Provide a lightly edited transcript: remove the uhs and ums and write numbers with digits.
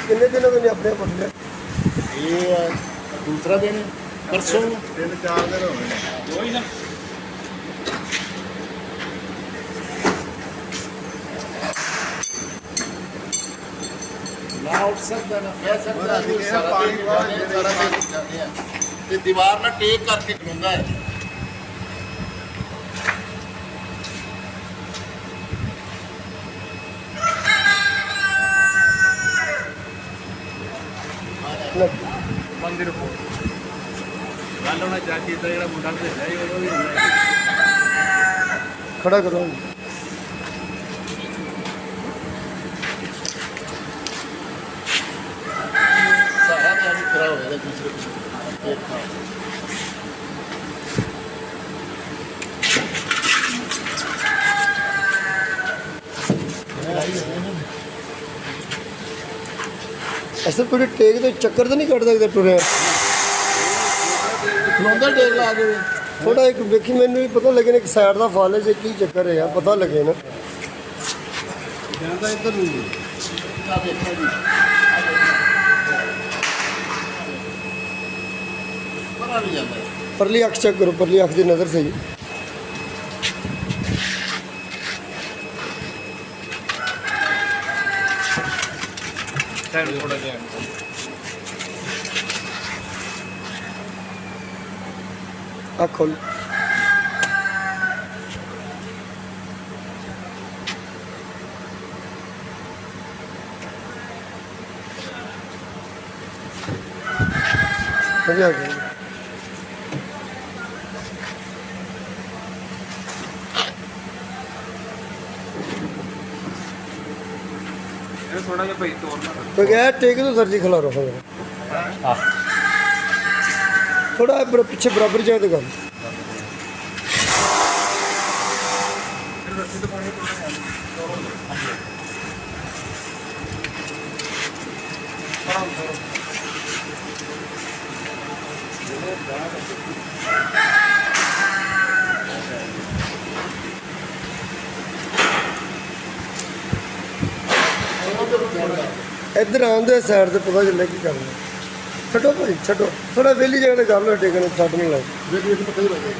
कितने दिन हो गए अपने पटले? ये दूसरा दिन है, परसों 3-4 दिन हो गए। वही ना ना उठ सकता ना कह सकता बड़ा दिन है, सारा पानी दिन वाला निकाले, दिन सारा दिन निकाले हैं। ते दीवार ना टेक करके खलोंदा है ਬੰਦੇ ਰਿਪੋਰਟ ਗੱਲ ਹੋਣਾ ਚਾਹੀਦੀ ਤਾਂ ਜਿਹੜਾ ਮੁੰਡਾ ਭੇਜਿਆ ਸੀ ਉਹਦਾ ਵੀ ਹੁੰਦਾ खड़ा करो। सारा दिन खड़ा हो गया दूसरे को ऐसे थोड़ी टेक तो चक्कर तो नहीं कट सकते टुरे खलोंदा टेक ला के थोड़ा एक देखी मैंने भी पता लगे ना एक साइड का फॉल है की चक्कर है यार पता लगे ना ਜਾਂਦਾ ਇੱਧਰ ਨੂੰ ਜੀ। ना देखो जी पता नहीं जाता है परली अख चेक करो परली अख की नज़र सही ਸਾਈਡ ਥੋੜਾ ਜਿਹਾ अख खोल बढ़िया गया। ਇਹ ਥੋੜਾ ਜਿਹਾ ਭਾਈ ਤੋੜਨਾ तो क्या है टेक तो सर जी खिला रखो थोड़ा पीछे बराबर जाए तो गल इधर आंदे साइड से पता चल की करना छो भाई छो थोड़ा वेली जगह गल टेकने छड़ नहीं लग देखिए पता ही लगे